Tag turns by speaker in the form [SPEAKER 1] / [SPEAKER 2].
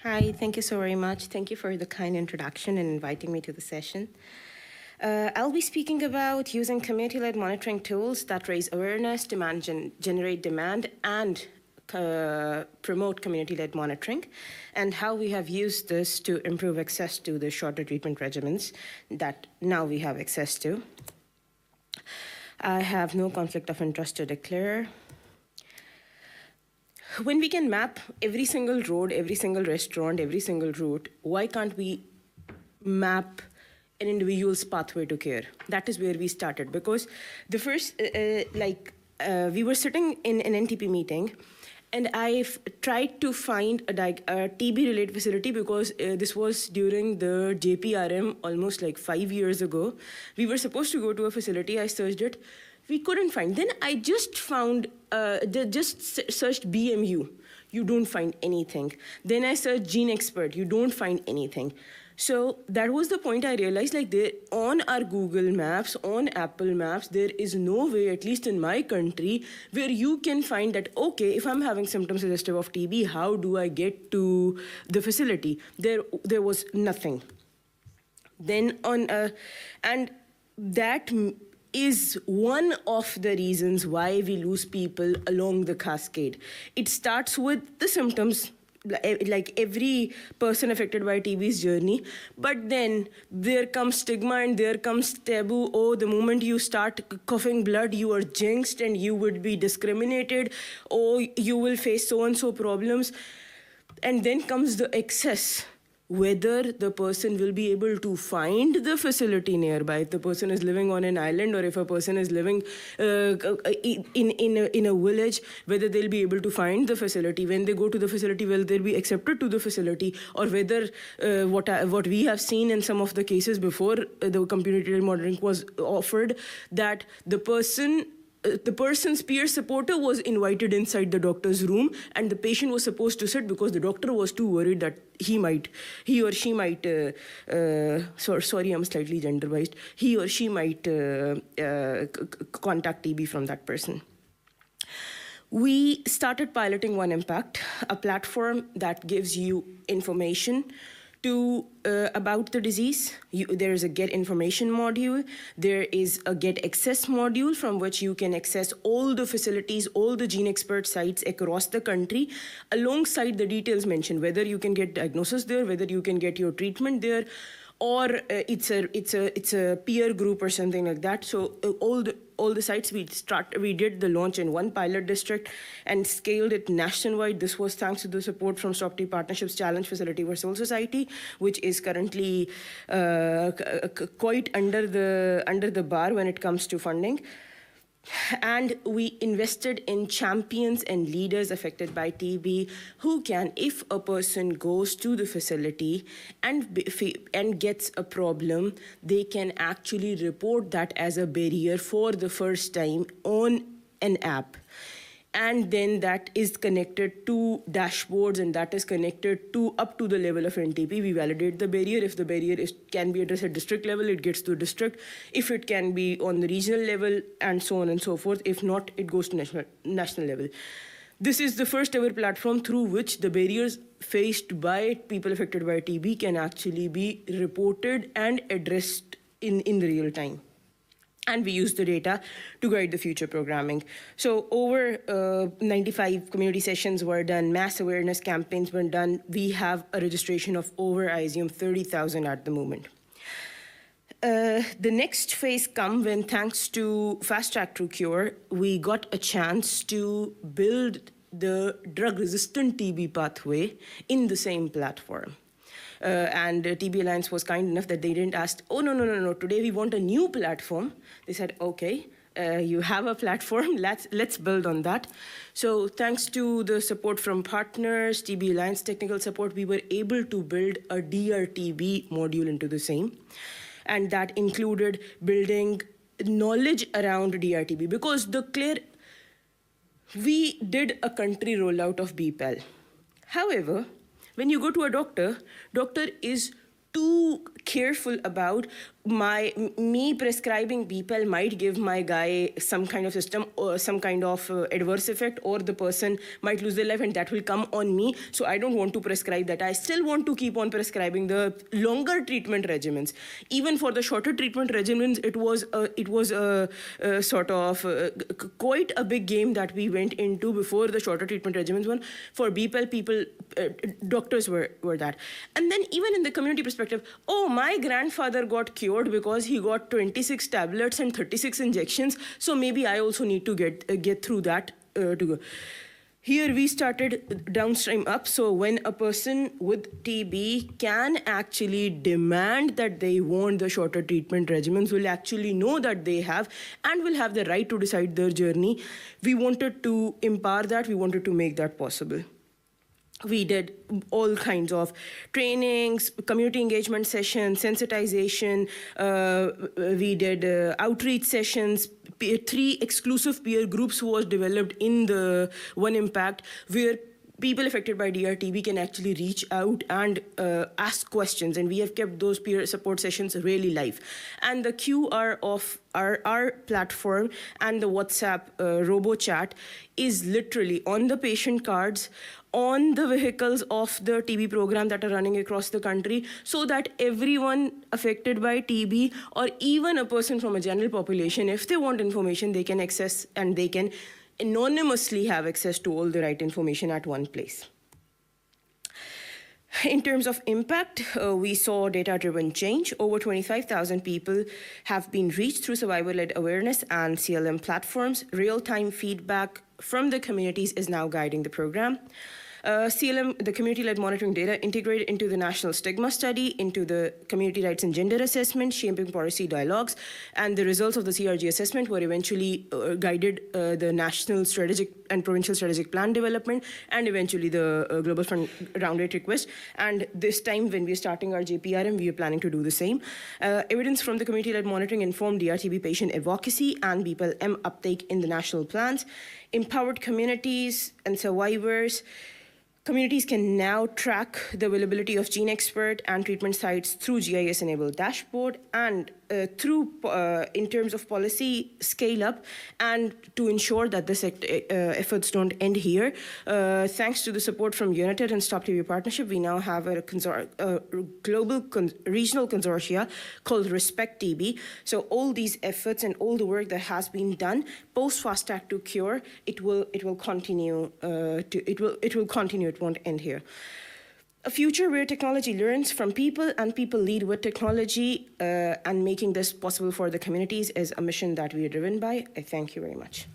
[SPEAKER 1] Hi, thank you so very much. Thank you for the kind introduction and inviting me to the session. I'll be speaking about using community-led monitoring tools that raise awareness, generate demand, and promote community-led monitoring, and how we have used this to improve access to the shorter treatment regimens that now we have access to. I have no conflict of interest to declare. When we can map every single road, every single restaurant, every single route, why can't we map an individual's pathway to care? That is where we started, because the first, we were sitting in an NTP meeting, and I've tried to find a TB-related facility because this was during the JPRM almost like 5 years ago. We were supposed to go to a facility. I searched it. We couldn't find. Then I just found, searched BMU. You don't find anything. Then I searched Gene Expert. You don't find anything. So that was the point I realized, like, on our Google Maps, on Apple Maps, there is no way, at least in my country, where you can find that, okay, if I'm having symptoms suggestive of TB, how do I get to the facility? There was nothing. Then and that is one of the reasons why we lose people along the cascade. It starts with the symptoms, like every person affected by TB's journey, but then there comes stigma and there comes taboo. Oh, the moment you start coughing blood, you are jinxed and you would be discriminated. Oh, you will face so-and-so problems. And then comes the excess, whether the person will be able to find the facility nearby, if the person is living on an island or if a person is living in a village, whether they'll be able to find the facility. When they go to the facility, will they be accepted to the facility, or whether what we have seen in some of the cases before the community monitoring was offered, that the person's peer supporter was invited inside the doctor's room, and the patient was supposed to sit because the doctor was too worried that he or she might, sorry, I'm slightly gender-biased, he or she might contact TB from that person. We started piloting One Impact, a platform that gives you information about the disease. There is a get information module. There is a get access module from which you can access all the facilities, all the Gene Expert sites across the country, alongside the details mentioned, whether you can get diagnosis there, whether you can get your treatment there, or it's a peer group or something like that. So all the sites we did the launch in one pilot district and scaled it nationwide. This was thanks to the support from Stop TB Partnerships Challenge Facility for Soul Society, which is currently quite under the bar when it comes to funding. And we invested in champions and leaders affected by TB who can, if a person goes to the facility and gets a problem, they can actually report that as a barrier for the first time on an app. And then that is connected to dashboards, and that is connected to up to the level of NTP. We validate the barrier. If the barrier can be addressed at district level, it gets to district. If it can be on the regional level, and so on and so forth. If not, it goes to national level. This is the first ever platform through which the barriers faced by people affected by TB can actually be reported and addressed in real time. And we use the data to guide the future programming. So over 95 community sessions were done, mass awareness campaigns were done. We have a registration of over, I assume, 30,000 at the moment. The next phase come when, thanks to Fast Track to Cure, we got a chance to build the drug-resistant TB pathway in the same platform. And TB Alliance was kind enough that they didn't ask, oh, no, today we want a new platform. They said, okay, you have a platform, let's build on that. So thanks to the support from partners, TB Alliance technical support, we were able to build a DRTB module into the same. And that included building knowledge around DRTB, because we did a country rollout of BPAL. However, when you go to a doctor is too careful about me prescribing BPAL might give my guy some kind of system or some kind of adverse effect, or the person might lose their life, and that will come on me. So I don't want to prescribe that. I still want to keep on prescribing the longer treatment regimens. Even for the shorter treatment regimens, it was sort of quite a big game that we went into before the shorter treatment regimens one. For BPAL, people, doctors were that. And then even in the community perspective, oh, my grandfather got cured because he got 26 tablets and 36 injections, so maybe I also need to get through that to go. Here we started downstream up, so when a person with TB can actually demand that they want the shorter treatment regimens, will actually know that they have and will have the right to decide their journey. We wanted to empower that, we wanted to make that possible. We did all kinds of trainings, community engagement sessions, sensitization. We did outreach sessions. 3 exclusive peer groups was developed in the One Impact, where people affected by DRTB can actually reach out and ask questions, and we have kept those peer support sessions really live. And the QR of our platform and the WhatsApp robo-chat is literally on the patient cards, on the vehicles of the TB program that are running across the country, so that everyone affected by TB, or even a person from a general population, if they want information, they can access and they can anonymously have access to all the right information at one place. In terms of impact, we saw data-driven change. Over 25,000 people have been reached through survivor-led awareness and CLM platforms. Real-time feedback from the communities is now guiding the program. CLM, the community-led monitoring data, integrated into the national stigma study, into the community rights and gender assessment, shaping policy dialogues, and the results of the CRG assessment were eventually guided the national strategic and provincial strategic plan development, and eventually the Global Fund round 8 request. And this time, when we're starting our JPRM, we are planning to do the same. Evidence from the community-led monitoring informed DRTB patient advocacy and BPAL-M uptake in the national plans. Empowered communities and survivors. Communities can now track the availability of GeneXpert and treatment sites through GIS-enabled dashboard, and through, in terms of policy scale-up, and to ensure that the efforts don't end here. Thanks to the support from UNITED and Stop TB Partnership, we now have a global regional consortia called Respect TB. So all these efforts and all the work that has been done post Fast Track to Cure, it will continue. It won't end here. A future where technology learns from people and people lead with technology, and making this possible for the communities is a mission that we are driven by. I thank you very much.